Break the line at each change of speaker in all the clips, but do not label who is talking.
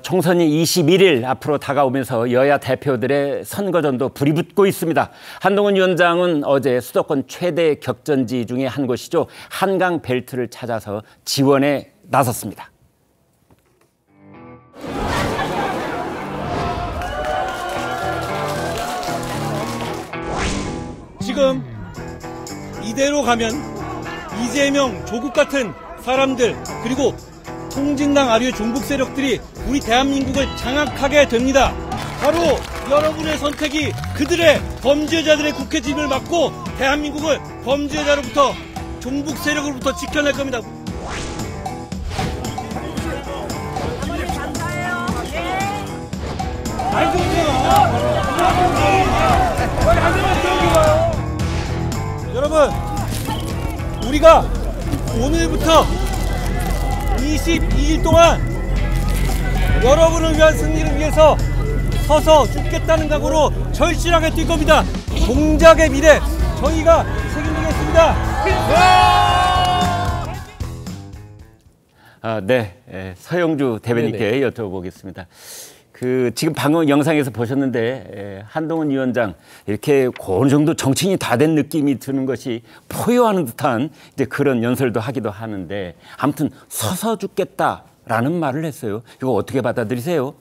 총선이 21일 앞으로 다가오면서 여야 대표들의 선거전도 불이 붙고 있습니다. 한동훈 위원장은 어제 수도권 최대 격전지 중에 한 곳이죠. 한강 벨트를 찾아서 지원에 나섰습니다.
지금 이대로 가면 이재명, 조국 같은 사람들 그리고 통진당 아류의 종북 세력들이 우리 대한민국을 장악하게 됩니다. 바로 여러분의 선택이 그들의 범죄자들의 국회집을 막고 대한민국을 범죄자로부터 종북 세력으로부터 지켜낼 겁니다. 여러분, 우리가 오늘부터 22일 동안 여러분을 위한 승리를 위해서 서서 죽겠다는 각오로 절실하게 뛸 겁니다. 동작의 미래 저희가 책임지겠습니다.
서영주 대변인께 여쭤보겠습니다. 지금 방금 영상에서 보셨는데 한동훈 위원장 이렇게 어느 정도 정치인이 다 된 느낌이 드는 것이 포효하는 듯한 이제 그런 연설도 하기도 하는데 아무튼 서서 죽겠다라는 말을 했어요. 이거 어떻게 받아들이세요?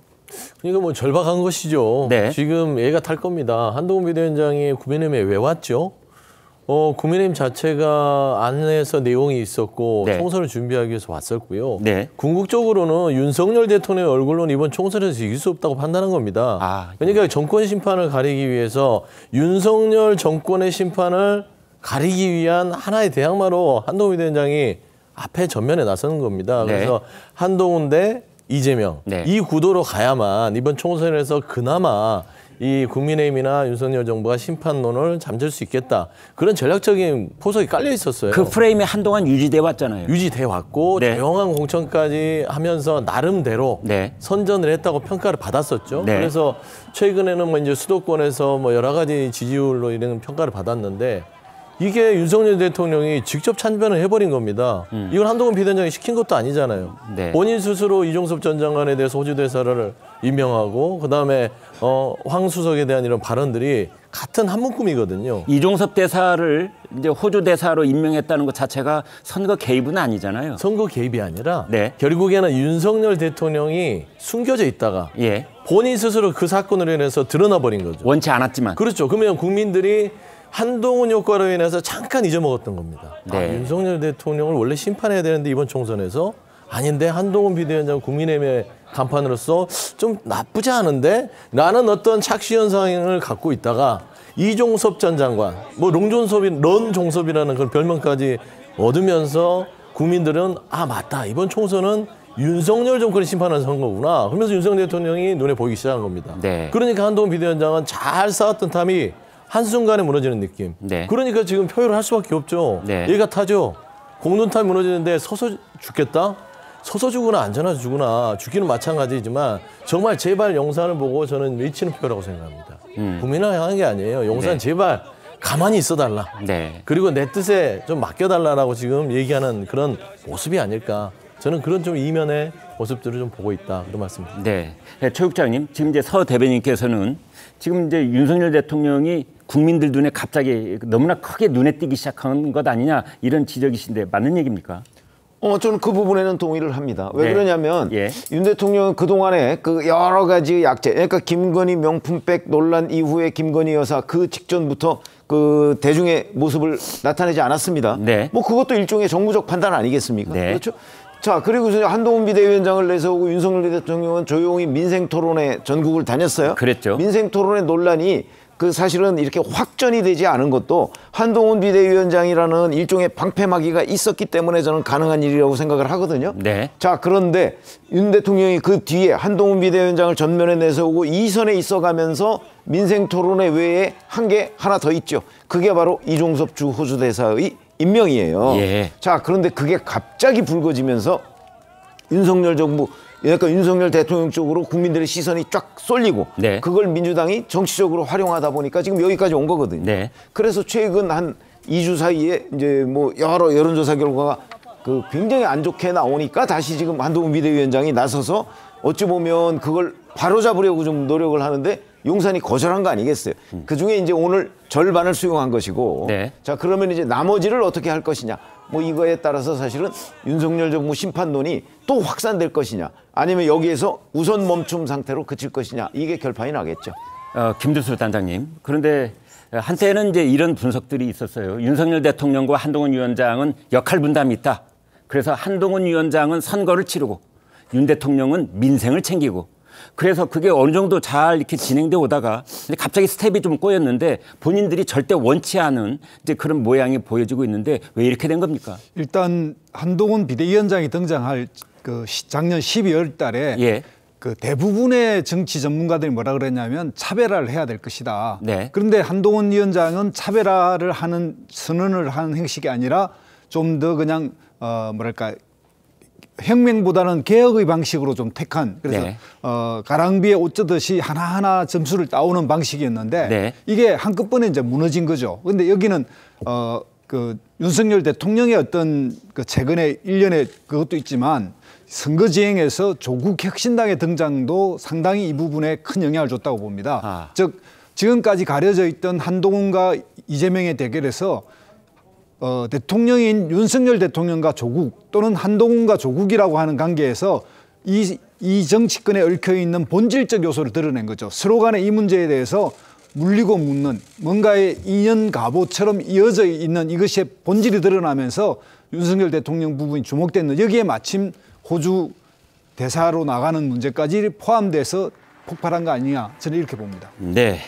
그러니까 뭐 절박한 것이죠.
네.
지금 애가 탈 겁니다. 한동훈 비대위원장이 국민의힘에 왜 왔죠? 국민의힘 자체가 안에서 내용이 있었고
네.
총선을 준비하기 위해서 왔었고요.
네. 궁극적으로는
윤석열 대통령의 얼굴로는 이번 총선에서 이길 수 없다고 판단한 겁니다. 그러니까 정권 심판을 가리기 위해서 윤석열 정권의 심판을 가리기 위한 하나의 대항마로 한동훈 비대위원장이 앞에 전면에 나서는 겁니다.
네.
그래서 한동훈 대 이재명 이 구도로 가야만 이번 총선에서 그나마 이 국민의힘이나 윤석열 정부가 심판론을 잠재울 수 있겠다. 그런 전략적인 포석이 깔려 있었어요.
그 프레임이 한동안 유지돼 왔잖아요.
유지돼 왔고 조용한 공천까지 하면서 나름대로 선전을 했다고 평가를 받았었죠. 그래서 최근에는 뭐 이제 수도권에서 뭐 여러 가지 지지율로 이런 평가를 받았는데 이게 윤석열 대통령이 직접 참변을 해버린 겁니다. 이건 한동훈 비대위원장이 시킨 것도 아니잖아요. 본인 스스로 이종섭 전 장관에 대해서 호주대사를 임명하고 그다음에 황 수석에 대한 이런 발언들이 같은 한 문구이거든요.
이종섭 대사를 이제 호주 대사로 임명했다는 것 자체가 선거 개입은 아니잖아요.
선거 개입이 아니라 결국에는 윤석열 대통령이 숨겨져 있다가 본인 스스로 그 사건으로 인해서 드러나 버린 거죠.
원치 않았지만.
그렇죠. 그러면 국민들이 한동훈 효과로 인해서 잠깐 잊어먹었던 겁니다. 윤석열 대통령을 원래 심판해야 되는데 이번 총선에서 아닌데 한동훈 비대위원장 국민의힘의 간판으로서 좀 나쁘지 않은데 라는 어떤 착시 현상을 갖고 있다가 이종섭 전 장관, 뭐 런종섭이라는 그런 별명까지 얻으면서 국민들은 맞다. 이번 총선은 윤석열 정권이 심판하는 선거구나. 그러면서 윤석열 대통령이 눈에 보이기 시작한 겁니다. 그러니까 한동훈 비대위원장은 잘 쌓았던 탐이 한순간에 무너지는 느낌. 그러니까 지금 표현을 할 수밖에 없죠. 얘가 타죠. 공론탑이 무너지는데 서서 죽겠다? 서서 죽으나 앉아나 죽으나 죽기는 마찬가지지만 정말 제발 용산을 보고 저는 외치는 표라고 생각합니다. 국민을 향한 게 아니에요. 용산 제발 가만히 있어달라. 그리고 내 뜻에 좀 맡겨달라라고 지금 얘기하는 그런 모습이 아닐까. 저는 그런 좀 이면의 모습들을 좀 보고 있다. 그런 말씀입니다.
최 국장님, 지금 이제 서 대변인께서는 지금 이제 윤석열 대통령이 국민들 눈에 갑자기 너무나 크게 눈에 띄기 시작한 것 아니냐 이런 지적이신데 맞는 얘기입니까?
저는 그 부분에는 동의를 합니다. 왜 그러냐면 윤 대통령은 그동안에 그 여러 가지 약재, 그러니까 김건희 명품백 논란 이후에 김건희 여사 그 직전부터 그 대중의 모습을 나타내지 않았습니다. 뭐 그것도 일종의 정무적 판단 아니겠습니까? 그렇죠? 자, 그리고 한동훈 비대위원장을 내세우고 윤석열 대통령은 조용히 민생토론회 전국을 다녔어요.
그랬죠.
민생토론회 논란이 사실은 이렇게 확전이 되지 않은 것도 한동훈 비대위원장이라는 일종의 방패막이가 있었기 때문에 저는 가능한 일이라고 생각을 하거든요. 자, 그런데 윤 대통령이 그 뒤에 한동훈 비대위원장을 전면에 내세우고 2선에 있어가면서 민생토론회 외에 한 게 하나 더 있죠. 그게 바로 이종섭 주 호주대사의 임명이에요. 자, 그런데 그게 갑자기 불거지면서 윤석열 정부, 그러니까 윤석열 대통령 쪽으로 국민들의 시선이 쫙 쏠리고 그걸 민주당이 정치적으로 활용하다 보니까 지금 여기까지 온 거거든요. 그래서 최근 한 2주 사이에 이제 뭐 여러 여론조사 결과가 굉장히 안 좋게 나오니까 다시 지금 한동훈 비대위원장이 나서서 어찌 보면 그걸 바로잡으려고 좀 노력을 하는데 용산이 거절한 거 아니겠어요? 그중에 이제 오늘 절반을 수용한 것이고
네.
자 그러면 이제 나머지를 어떻게 할 것이냐 뭐 이거에 따라서 사실은 윤석열 정부 심판론이 또 확산될 것이냐 아니면 여기에서 우선 멈춤 상태로 그칠 것이냐 이게 결판이 나겠죠.
김두수 단장님, 그런데 한때는 이제 이런 분석들이 있었어요. 윤석열 대통령과 한동훈 위원장은 역할 분담이 있다. 그래서 한동훈 위원장은 선거를 치르고 윤 대통령은 민생을 챙기고 그래서 그게 어느 정도 잘 이렇게 진행돼 오다가 근데 갑자기 스텝이 좀 꼬였는데 본인들이 절대 원치 않은 이제 그런 모양이 보여지고 있는데 왜 이렇게 된 겁니까?
일단 한동훈 비대위원장이 등장할 그 작년 12월 달에
예.
그 대부분의 정치 전문가들이 뭐라 그랬냐면 차별화를 해야 될 것이다.
네.
그런데 한동훈 위원장은 차별화를 하는 선언을 하는 형식이 아니라 좀 더 그냥 뭐랄까 혁명보다는 개혁의 방식으로 좀 택한 그래서
네.
가랑비에 옷 젖듯이 하나하나 점수를 따오는 방식이었는데
네.
이게 한꺼번에 이제 무너진 거죠. 그런데 여기는 그 윤석열 대통령의 어떤 그 최근에 일련의 그것도 있지만 선거 지행에서 조국 혁신당의 등장도 상당히 이 부분에 큰 영향을 줬다고 봅니다. 즉 지금까지 가려져 있던 한동훈과 이재명의 대결에서 대통령인 윤석열 대통령과 조국 또는 한동훈과 조국이라고 하는 관계에서 이 정치권에 얽혀있는 본질적 요소를 드러낸 거죠. 서로 간에 이 문제에 대해서 물리고 묻는 뭔가의 인연 가보처럼 이어져 있는 이것이 본질이 드러나면서 윤석열 대통령 부분이 주목됐는 여기에 마침 호주 대사로 나가는 문제까지 포함돼서 폭발한 거 아니냐 저는 이렇게 봅니다.
네.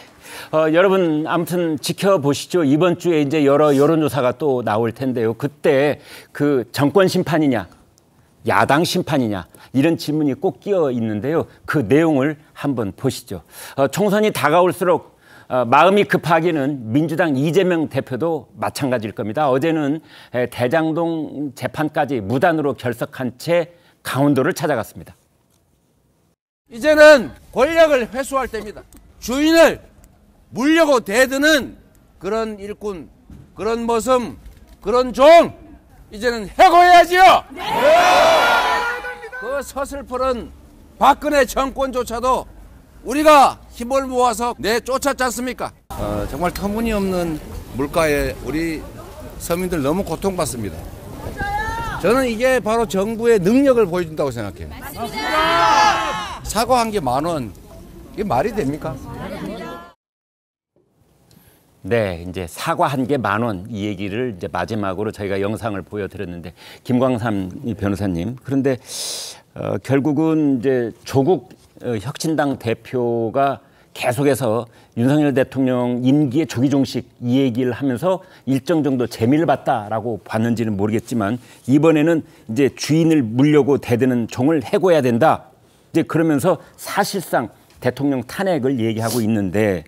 여러분 아무튼 지켜보시죠. 이번 주에 이제 여러 여론조사가 또 나올 텐데요. 그때 그 정권 심판이냐, 야당 심판이냐 이런 질문이 꼭 끼어 있는데요. 그 내용을 한번 보시죠. 총선이 다가올수록 마음이 급하기는 민주당 이재명 대표도 마찬가지일 겁니다. 어제는 대장동 재판까지 무단으로 결석한 채 강원도를 찾아갔습니다.
이제는 권력을 회수할 때입니다. 주인을 물려고 대드는 그런 일꾼, 그런 모습, 그런 종 이제는 해고해야지요. 네! 그 서슬퍼런 박근혜 정권조차도 우리가 힘을 모아서 내쫓았지 않습니까? 정말 터무니없는 물가에 우리 서민들 너무 고통받습니다. 저는 이게 바로 정부의 능력을 보여준다고 생각해요. 맞습니다. 사과 한 개 10,000원, 이게 말이 됩니까?
네, 이제 사과 한 개 10,000원 이 얘기를 이제 마지막으로 저희가 영상을 보여드렸는데 김광삼 변호사님 그런데 결국은 이제 조국 혁신당 대표가 계속해서 윤석열 대통령 임기의 조기 종식 이 얘기를 하면서 일정 정도 재미를 봤다라고 봤는지는 모르겠지만 이번에는 이제 주인을 물려고 대드는 종을 해고해야 된다. 이제 그러면서 사실상 대통령 탄핵을 얘기하고 있는데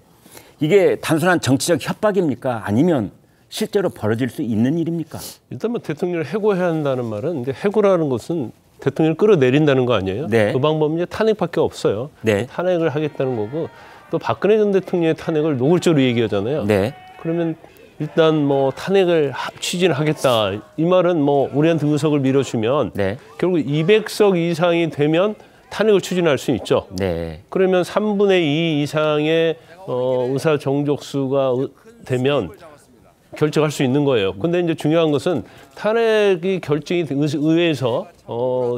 이게 단순한 정치적 협박입니까? 아니면 실제로 벌어질 수 있는 일입니까?
일단 뭐 대통령을 해고해야 한다는 말은 이제 해고라는 것은 대통령을 끌어내린다는 거 아니에요?
네.
그 방법은 이제 탄핵밖에 없어요.
네.
탄핵을 하겠다는 거고 또 박근혜 전 대통령의 탄핵을 노골적으로 얘기하잖아요.
네.
그러면 일단 뭐 탄핵을 추진하겠다. 이 말은 뭐 우리한테 의석을 밀어주면
네.
결국 200석 이상이 되면 탄핵을 추진할 수 있죠.
네.
그러면 3분의 2 이상의 의사 정족수가 되면 결정할 수 있는 거예요. 근데 이제 중요한 것은 탄핵이 결정이 의회에서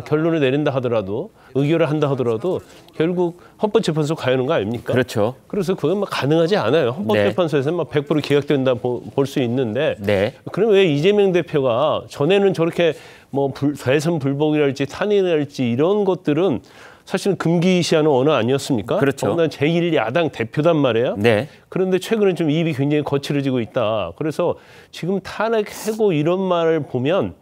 결론을 내린다 하더라도 의결을 한다 하더라도 결국 헌법재판소 가야 하는 거 아닙니까?
그렇죠.
그래서 그건 막 가능하지 않아요. 헌법재판소에서는 막 100% 기각된다 볼 수 있는데
네.
그럼 왜 이재명 대표가 전에는 저렇게 뭐 대선 불복이랄지 탄핵이랄지 이런 것들은 사실은 금기시하는 언어 아니었습니까?
그렇죠.
제1야당 대표단 말이에요.
네.
그런데 최근에 좀 입이 굉장히 거칠어지고 있다. 그래서 지금 탄핵 해고 이런 말을 보면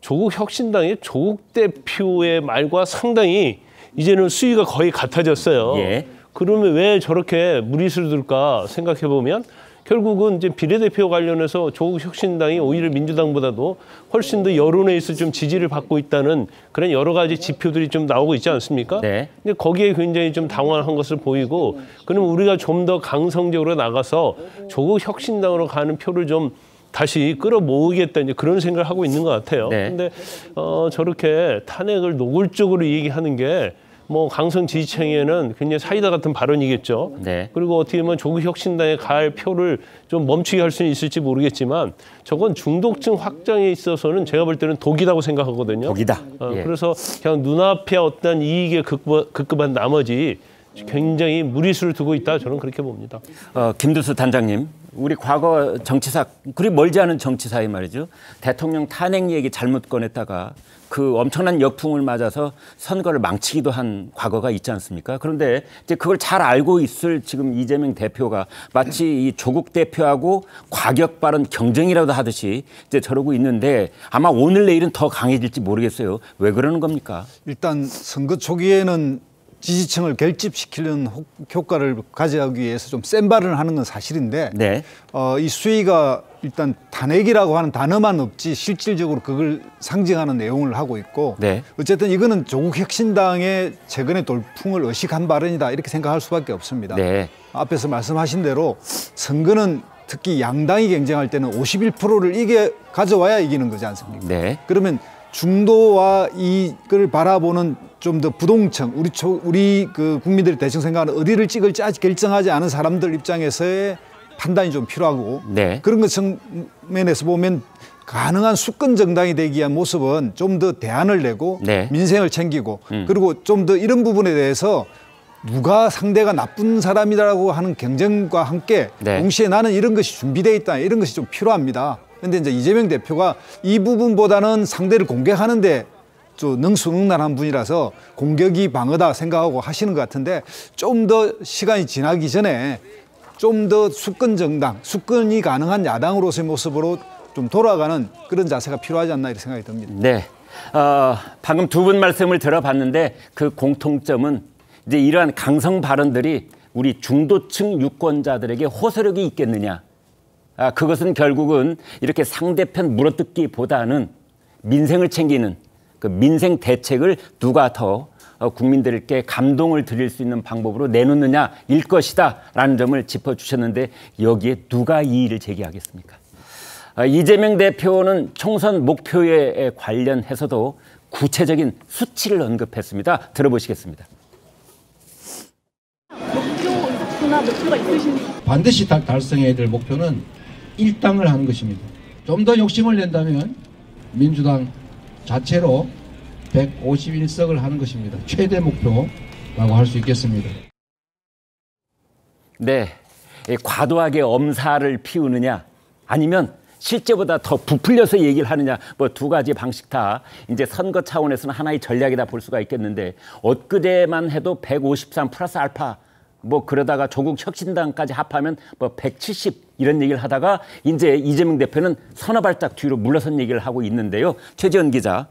조국 혁신당의 조국 대표의 말과 상당히 이제는 수위가 거의 같아졌어요.
예.
그러면 왜 저렇게 무리수를 둘까 생각해 보면 결국은 이제 비례대표 관련해서 조국 혁신당이 오히려 민주당보다도 훨씬 더 여론에서 좀 지지를 받고 있다는 그런 여러 가지 지표들이 좀 나오고 있지 않습니까?
네.
근데 거기에 굉장히 좀 당황한 것을 보이고 그럼 우리가 좀 더 강성적으로 나가서 조국 혁신당으로 가는 표를 좀 다시 끌어모으겠다 이제 그런 생각을 하고 있는 것 같아요.
네.
근데 저렇게 탄핵을 노골적으로 얘기하는 게
뭐 강성 지지층에는 굉장히 사이다 같은 발언이겠죠.
네.
그리고 어떻게 보면 조국 혁신당에 갈 표를 좀 멈추게 할 수는 있을지 모르겠지만 저건 중도층 확장에 있어서는 제가 볼 때는 독이라고 생각하거든요.
독이다. 예.
그래서 그냥 눈앞에 어떤 이익에 급급한 나머지 굉장히 무리수를 두고 있다, 저는 그렇게 봅니다.
김두수 단장님, 우리 과거 정치사, 그리 멀지 않은 정치사에 말이죠. 대통령 탄핵 얘기 잘못 꺼냈다가 그 엄청난 역풍을 맞아서 선거를 망치기도 한 과거가 있지 않습니까? 그런데 이제 그걸 잘 알고 있을 지금 이재명 대표가 마치 이 조국 대표하고 과격 발언 경쟁이라도 하듯이 이제 저러고 있는데 아마 오늘 내일은 더 강해질지 모르겠어요. 왜 그러는 겁니까?
일단 선거 초기에는 지지층을 결집시키는 효과를 가져가기 위해서 좀 센 발언을 하는 건 사실인데
네.
이 수위가 일단 탄핵이라고 하는 단어만 없지 실질적으로 그걸 상징하는 내용을 하고 있고
네.
어쨌든 이거는 조국 혁신당의 최근의 돌풍을 의식한 발언이다 이렇게 생각할 수밖에 없습니다.
네.
앞에서 말씀하신 대로 선거는 특히 양당이 경쟁할 때는 51%를 가져와야 이기는 거지 않습니까?
네.
그러면 중도와 이걸 바라보는 좀 더 부동층, 우리 그 국민들이 대충 생각하는 어디를 찍을지 아직 결정하지 않은 사람들 입장에서의 판단이 좀 필요하고
네.
그런 것 측면에서 보면 가능한 수권 정당이 되기 위한 모습은 좀 더 대안을 내고
네.
민생을 챙기고 그리고 좀 더 이런 부분에 대해서 누가 상대가 나쁜 사람이라고 하는 경쟁과 함께
네.
동시에 나는 이런 것이 준비되어 있다 이런 것이 좀 필요합니다. 그런데 이제 이재명 대표가 이 부분보다는 상대를 공격하는데 좀 능수능란한 분이라서 공격이 방어다 생각하고 하시는 것 같은데 좀 더 시간이 지나기 전에 좀 더 수권 정당, 수권이 가능한 야당으로서의 모습으로 좀 돌아가는 그런 자세가 필요하지 않나 이렇게 생각이 듭니다.
네. 방금 두 분 말씀을 들어봤는데 그 공통점은 이제 이러한 강성 발언들이 우리 중도층 유권자들에게 호소력이 있겠느냐. 그것은 결국은 이렇게 상대편 물어뜯기보다는 민생을 챙기는 그 민생 대책을 누가 더 국민들께 감동을 드릴 수 있는 방법으로 내놓느냐일 것이다라는 점을 짚어주셨는데 여기에 누가 이의를 제기하겠습니까? 이재명 대표는 총선 목표에 관련해서도 구체적인 수치를 언급했습니다. 들어보시겠습니다.
목표가 있으신지?
반드시 달성해야 될 목표는 일당을 하는 것입니다. 좀 더 욕심을 낸다면 민주당 자체로 151석을 하는 것입니다. 최대 목표라고 할 수 있겠습니다.
네, 과도하게 엄살을 피우느냐 아니면 실제보다 더 부풀려서 얘기를 하느냐 뭐 두 가지 방식 다 이제 선거 차원에서는 하나의 전략이다 볼 수가 있겠는데 엊그제만 해도 153 플러스 알파 뭐 그러다가 조국 혁신당까지 합하면 뭐 170 이런 얘기를 하다가 이제 이재명 대표는 서너 발짝 뒤로 물러선 얘기를 하고 있는데요. 최지연 기자.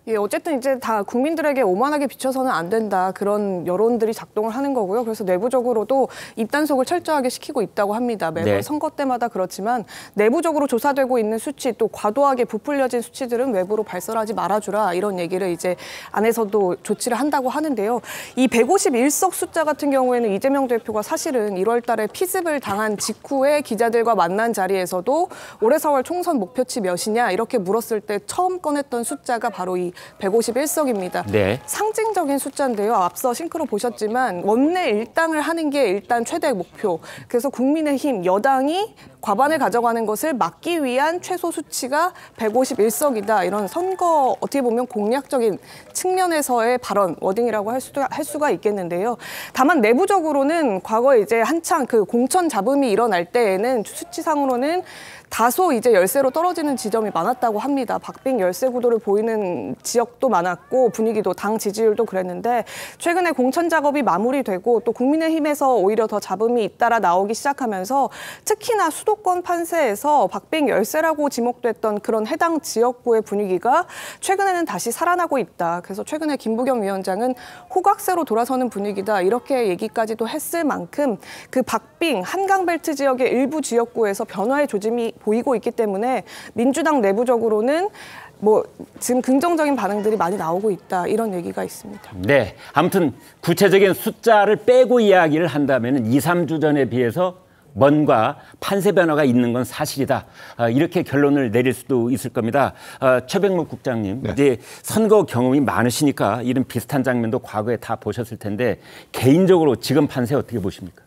예, 어쨌든 이제 다 국민들에게 오만하게 비춰서는 안 된다. 그런 여론들이 작동을 하는 거고요. 그래서 내부적으로도 입단속을 철저하게 시키고 있다고 합니다. 매번
네.
선거 때마다 그렇지만 내부적으로 조사되고 있는 수치 또 과도하게 부풀려진 수치들은 외부로 발설하지 말아주라. 이런 얘기를 이제 안에서도 조치를 한다고 하는데요. 이 151석 숫자 같은 경우에는 이재명 대표가 사실은 1월 달에 피습을 당한 직후에 기자들과 만난 자리에서도 올해 4월 총선 목표치 몇이냐 이렇게 물었을 때 처음 꺼냈던 숫자가 바로 이 151석입니다.
네.
상징적인 숫자인데요. 앞서 싱크로 보셨지만 원내 일당을 하는 게 일단 최대 목표. 그래서 국민의힘 여당이 과반을 가져가는 것을 막기 위한 최소 수치가 151석이다. 이런 선거 어떻게 보면 공략적인 측면에서의 발언, 워딩이라고 할 수가 있겠는데요. 다만 내부적으로는 과거에 이제 한창 그 공천 잡음이 일어날 때에는 수치상으로는 다소 이제 열세로 떨어지는 지점이 많았다고 합니다. 박빙 열세 구도를 보이는 지역도 많았고 분위기도 당 지지율도 그랬는데 최근에 공천 작업이 마무리되고 또 국민의힘에서 오히려 더 잡음이 잇따라 나오기 시작하면서 특히나 수도권 판세에서 박빙 열세라고 지목됐던 그런 해당 지역구의 분위기가 최근에는 다시 살아나고 있다. 그래서 최근에 김부겸 위원장은 호각세로 돌아서는 분위기다. 이렇게 얘기까지도 했을 만큼 그 박빙 한강벨트 지역의 일부 지역구에서 변화의 조짐이 보이고 있기 때문에 민주당 내부적으로는 뭐 지금 긍정적인 반응들이 많이 나오고 있다 이런 얘기가 있습니다.
네, 아무튼 구체적인 숫자를 빼고 이야기를 한다면 2, 3주 전에 비해서 뭔가 판세 변화가 있는 건 사실이다. 이렇게 결론을 내릴 수도 있을 겁니다. 최백목 국장님, 네. 이제 선거 경험이 많으시니까 이런 비슷한 장면도 과거에 다 보셨을 텐데 개인적으로 지금 판세 어떻게 보십니까?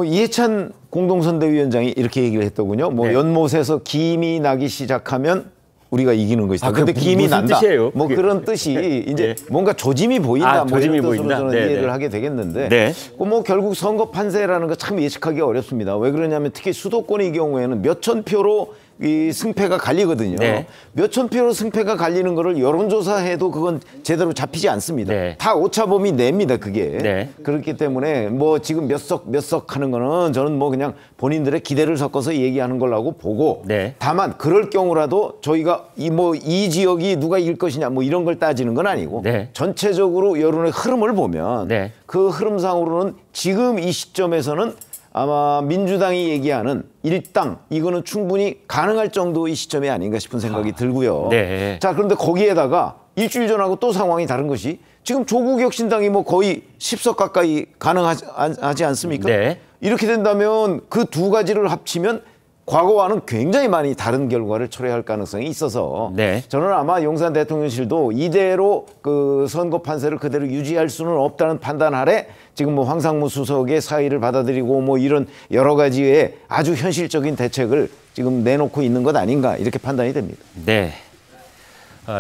이해찬 공동선대위원장이 이렇게 얘기를 했더군요. 뭐 네. 연못에서 김이 나기 시작하면 우리가 이기는 것이다. 근데 김이 난다.
뜻이에요?
뭐 그런 뜻이 이제 네. 뭔가 조짐이 보인다.
조짐이
뭐 이런 뜻으로
보인다.
저는
네,
이해를
네.
하게 되겠는데
네.
뭐 결국 선거 판세라는 거 참 예측하기 어렵습니다. 왜 그러냐면 특히 수도권의 경우에는 몇천 표로 이 승패가 갈리거든요. 네. 몇천 표로 승패가 갈리는 거를 여론조사해도 그건 제대로 잡히지 않습니다. 네. 다 오차범위 냅니다, 그게. 네. 그렇기 때문에 뭐 지금 몇 석 하는 거는 저는 뭐 그냥 본인들의 기대를 섞어서 얘기하는 걸라고 보고 네. 다만 그럴 경우라도 저희가 이 지역이 누가 이길 것이냐 뭐 이런 걸 따지는 건 아니고 네. 전체적으로 여론의 흐름을 보면 네. 그 흐름상으로는 지금 이 시점에서는 아마 민주당이 얘기하는 일당 이거는 충분히 가능할 정도의 시점이 아닌가 싶은 생각이 들고요. 네. 자, 그런데 거기에다가 일주일 전하고 또 상황이 다른 것이 지금 조국혁신당이 뭐 거의 10석 가까이 가능하지 않습니까? 네. 이렇게 된다면 그 두 가지를 합치면 과거와는 굉장히 많이 다른 결과를 초래할 가능성이 있어서 네. 저는 아마 용산 대통령실도 이대로 그 선거 판세를 그대로 유지할 수는 없다는 판단 아래 지금 뭐 황상무 수석의 사의를 받아들이고 뭐 이런 여러 가지의 아주 현실적인 대책을 지금 내놓고 있는 것 아닌가 이렇게 판단이 됩니다.
네.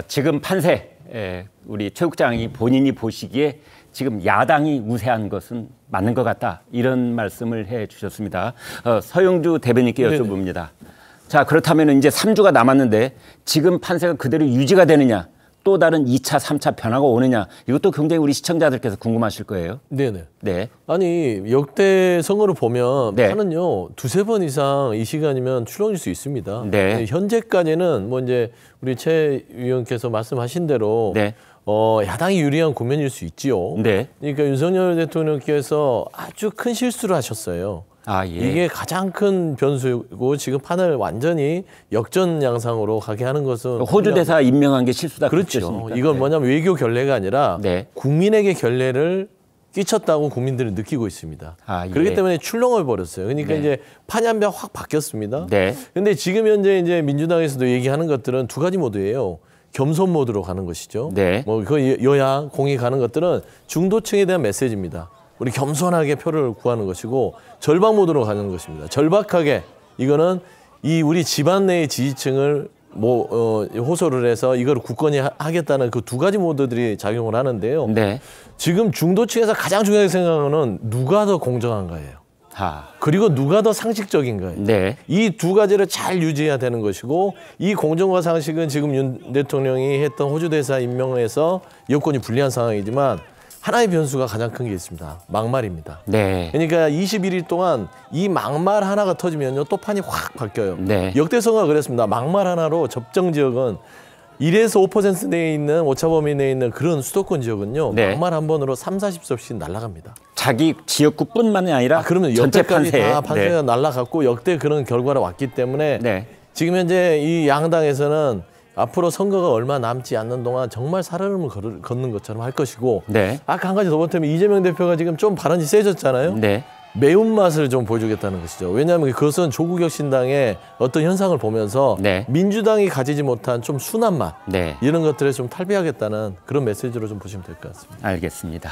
지금 판세 우리 최 국장이 본인이 보시기에 지금 야당이 우세한 것은 맞는 것 같다. 이런 말씀을 해 주셨습니다. 서영주 대변인께 여쭤봅니다. 네네. 자, 그렇다면 이제 3주가 남았는데 지금 판세가 그대로 유지가 되느냐, 또 다른 2차, 3차 변화가 오느냐, 이것도 굉장히 우리 시청자들께서 궁금하실 거예요.
네네.
네.
아니, 역대 선거를 보면 네. 판은요, 2-3번 이상 이 시간이면 출렁일 수 있습니다. 네. 현재까지는 뭐 이제 우리 최 위원께서 말씀하신 대로 네. 야당이 유리한 국면일 수 있지요. 네. 그러니까 윤석열 대통령께서 아주 큰 실수를 하셨어요. 아, 예. 이게 가장 큰 변수고 지금 판을 완전히 역전 양상으로 가게 하는 것은
호주 대사 임명한 게 실수다.
그렇죠. 이건 뭐냐면 외교 결례가 아니라 네. 국민에게 결례를 끼쳤다고 국민들은 느끼고 있습니다. 아, 예. 그렇기 때문에 출렁을 벌였어요. 그러니까 네. 이제 판이 한 번 확 바뀌었습니다. 네. 근데 지금 현재 이제 민주당에서도 얘기하는 것들은 두 가지 모드예요. 겸손 모드로 가는 것이죠. 네. 뭐 그 여야 공이 가는 것들은 중도층에 대한 메시지입니다. 우리 겸손하게 표를 구하는 것이고 절박 모드로 가는 것입니다. 절박하게 이거는 이 우리 집안 내의 지지층을 호소를 해서 이걸 굳건히 하겠다는 그 두 가지 모드들이 작용을 하는데요. 네. 지금 중도층에서 가장 중요하게 생각하는 누가 더 공정한가예요. 그리고 누가 더 상식적인가요? 네. 이 두 가지를 잘 유지해야 되는 것이고 이 공정과 상식은 지금 윤 대통령이 했던 호주 대사 임명에서 여건이 불리한 상황이지만 하나의 변수가 가장 큰 게 있습니다. 막말입니다. 네. 그러니까 21일 동안 이 막말 하나가 터지면요 또 판이 확 바뀌어요. 네. 역대 선거가 그랬습니다. 막말 하나로 접정 지역은 1에서 5% 내에 있는 오차범위 내에 있는 그런 수도권 지역은요. 네. 막말 한 번으로 30-40석씩 날아갑니다.
자기 지역구뿐만이 아니라
그러면
전체
판세. 다 판세가 네. 날아갔고 역대 그런 결과를 왔기 때문에 네. 지금 현재 이 양당에서는 앞으로 선거가 얼마 남지 않는 동안 정말 살얼음을 걷는 것처럼 할 것이고 네. 아까 한 가지 더 보태면 이재명 대표가 지금 좀 발언이 세졌잖아요. 네. 매운맛을 좀 보여주겠다는 것이죠. 왜냐하면 그것은 조국혁신당의 어떤 현상을 보면서 네. 민주당이 가지지 못한 좀 순한 맛 네. 이런 것들을 좀 탈피하겠다는 그런 메시지로 좀 보시면 될 것 같습니다.
알겠습니다.